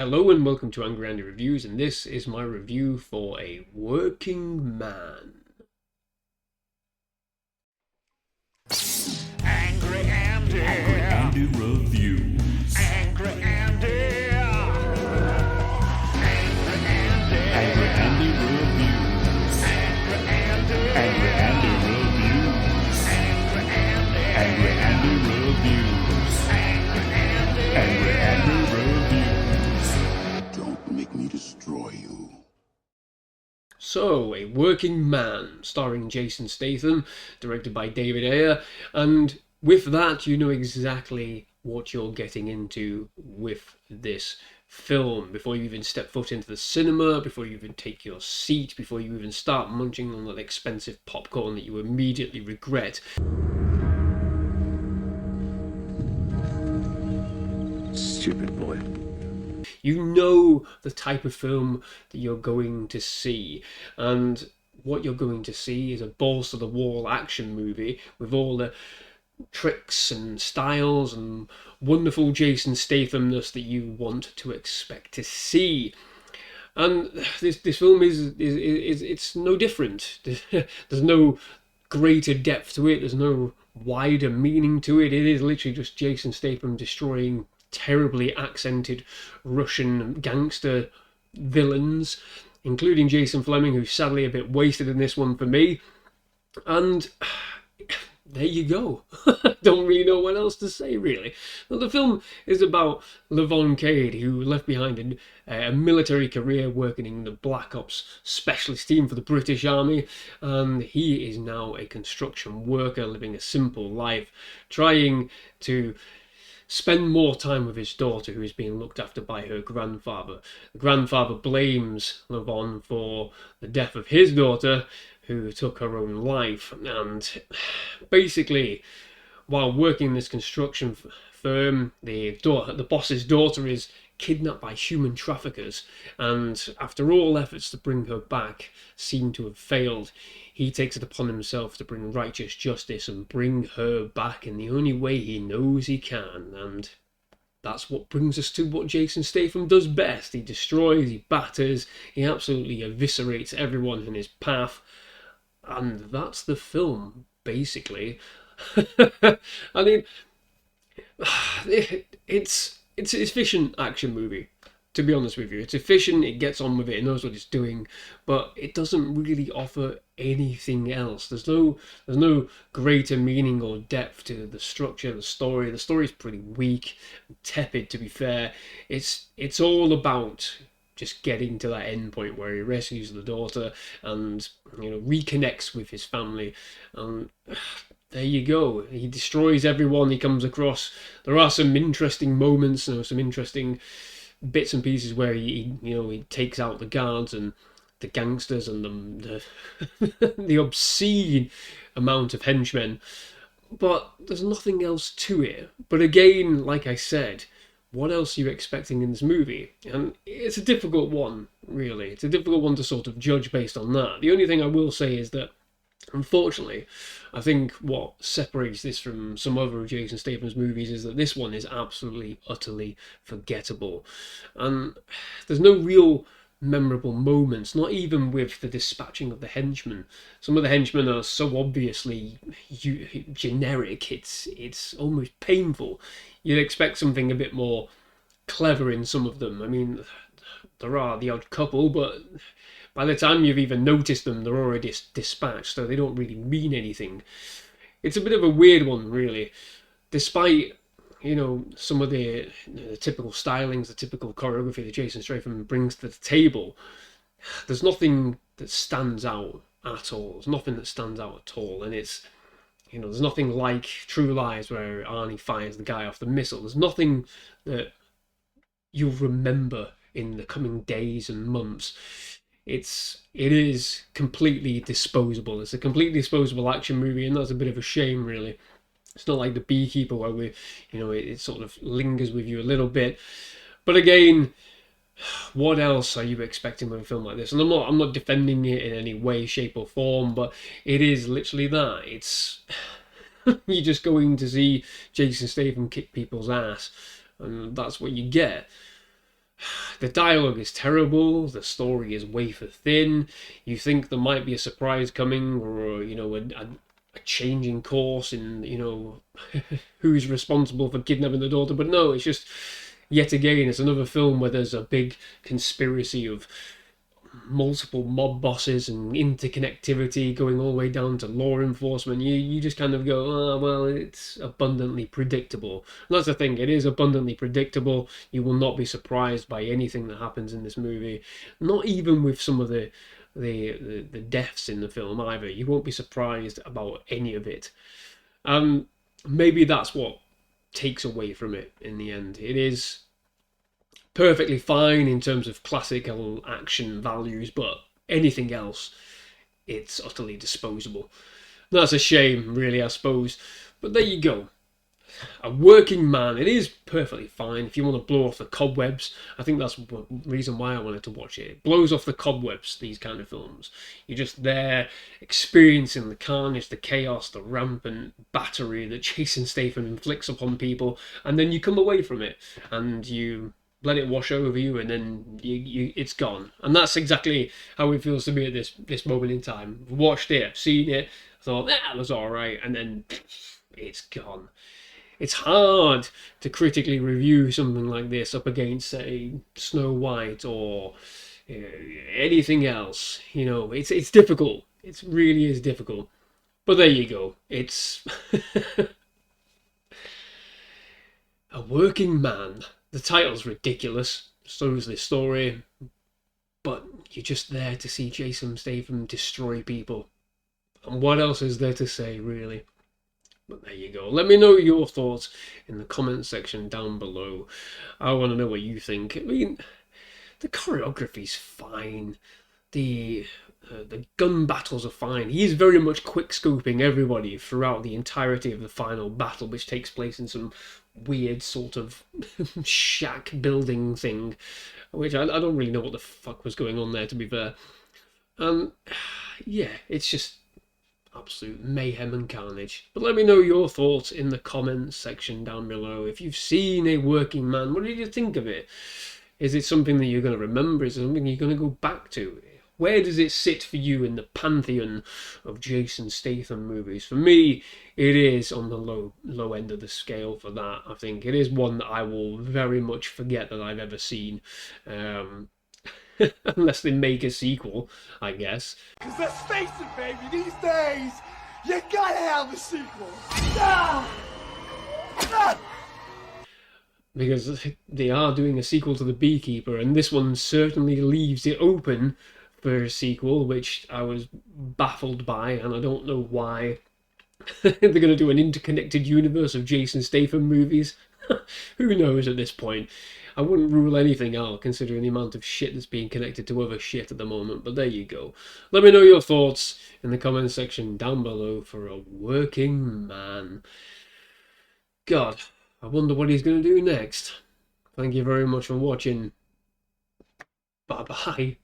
Hello and welcome to Angry Andy Reviews, and this is my review for A Working Man. Angry Andy. Angry Andy Reviews. Angry Andy. Angry Andy. Angry Andy Reviews. Angry Andy. Angry Andy Reviews. Angry Andy. Angry Andy Reviews. Angry Andy Reviews. Don't make me destroy you. So, A Working Man, starring Jason Statham, directed by David Ayer, and with that you know exactly what you're getting into with this film. Before you even step foot into the cinema, before you even take your seat, before you even start munching on that expensive popcorn that you immediately regret. Stupid boy. You know the type of film that you're going to see, and what you're going to see is a balls-to-the-wall action movie with all the tricks and styles and wonderful Jason Stathamness that you want to expect to see. And this film is it's no different. There's no greater depth to it. There's no wider meaning to it. It is literally just Jason Statham destroying terribly accented Russian gangster villains, including Jason Fleming, who's sadly a bit wasted in this one for me. And there you go. Don't really know what else to say, really. Well, the film is about Levon Cade, who left behind a military career working in the Black Ops specialist team for the British Army, and he is now a construction worker living a simple life, trying to spend more time with his daughter, who is being looked after by her grandfather. The grandfather blames Levon for the death of his daughter, who took her own life. And basically, while working in this construction firm, the boss's daughter is kidnapped by human traffickers, and after all efforts to bring her back seem to have failed, he takes it upon himself to bring righteous justice and bring her back in the only way he knows he can. And that's what brings us to what Jason Statham does best. He destroys, he batters, he absolutely eviscerates everyone in his path, and that's the film, basically. I mean, it's efficient action movie, to be honest with you. It's efficient, it gets on with it, it knows what it's doing, but it doesn't really offer anything else. There's no greater meaning or depth to the structure, the story. The story's pretty weak, tepid, to be fair. It's all about just getting to that end point where he rescues the daughter and, reconnects with his family. And there you go. He destroys everyone he comes across. There are some interesting moments, some interesting bits and pieces where he takes out the guards and the gangsters and the the obscene amount of henchmen. But there's nothing else to it. But again, like I said, what else are you expecting in this movie? And it's a difficult one, really. It's a difficult one to sort of judge based on that. The only thing I will say is that, unfortunately, I think what separates this from some other Jason Statham's movies is that this one is absolutely, utterly forgettable. And there's no real memorable moments, not even with the dispatching of the henchmen. Some of the henchmen are so obviously generic, it's almost painful. You'd expect something a bit more clever in some of them. I mean, there are the odd couple, but by the time you've even noticed them, they're already dispatched, so they don't really mean anything. It's a bit of a weird one, really. Despite, some of the typical stylings, the typical choreography that Jason Statham brings to the table, there's nothing that stands out at all. There's nothing that stands out at all, and it's, there's nothing like True Lies where Arnie fires the guy off the missile. There's nothing that you'll remember in the coming days and months. It is completely disposable. It's a completely disposable action movie, and that's a bit of a shame, really. It's not like The Beekeeper where it sort of lingers with you a little bit. But again, what else are you expecting with a film like this? And I'm not defending it in any way, shape or form, but it is literally that. It's you're just going to see Jason Statham kick people's ass, and that's what you get. The dialogue is terrible, the story is wafer thin, you think there might be a surprise coming, or, you know, a change in course in, you know, who's responsible for kidnapping the daughter, but no, it's just, yet again, it's another film where there's a big conspiracy of multiple mob bosses and interconnectivity going all the way down to law enforcement. You just kind of go, oh, well, it's abundantly predictable. And that's the thing, it is abundantly predictable. You will not be surprised by anything that happens in this movie, not even with some of the deaths in the film either. You won't be surprised about any of it. Maybe that's what takes away from it in the end. It is perfectly fine in terms of classical action values, but anything else, it's utterly disposable. That's a shame, really, I suppose. But there you go. A Working Man. It is perfectly fine if you want to blow off the cobwebs. I think that's the reason why I wanted to watch it. It blows off the cobwebs, these kind of films. You're just there experiencing the carnage, the chaos, the rampant battery that Jason Statham inflicts upon people, and then you come away from it and you let it wash over you, and then it's gone. And that's exactly how it feels to me at this moment in time. I've watched it, I've seen it, I thought, that was alright, and then it's gone. It's hard to critically review something like this up against, say, Snow White or anything else. You know, it's difficult. It really is difficult. But there you go. It's A Working Man. The title's ridiculous, so is the story, but you're just there to see Jason Statham destroy people. And what else is there to say, really? But there you go. Let me know your thoughts in the comment section down below. I want to know what you think. I mean, the choreography's fine. The gun battles are fine. He is very much quick-scoping everybody throughout the entirety of the final battle, which takes place in some weird sort of shack building thing, which I don't really know what the fuck was going on there, to be fair. Yeah, it's just absolute mayhem and carnage. But let me know your thoughts in the comments section down below. If you've seen A Working Man, what did you think of it? Is it something that you're going to remember? Is it something you're going to go back to? Where does it sit for you in the pantheon of Jason Statham movies? For me, it is on the low end of the scale for that. I think it is one that I will very much forget that I've ever seen. Unless they make a sequel, I guess. Cause let's face it, baby, these days, you gotta have a sequel. Ah! Ah! Because they are doing a sequel to The Beekeeper, and this one certainly leaves it open for a sequel, which I was baffled by, and I don't know why. They're going to do an interconnected universe of Jason Statham movies. Who knows at this point? I wouldn't rule anything out, considering the amount of shit that's being connected to other shit at the moment, but there you go. Let me know your thoughts in the comment section down below for A Working Man. God, I wonder what he's going to do next. Thank you very much for watching. Bye-bye.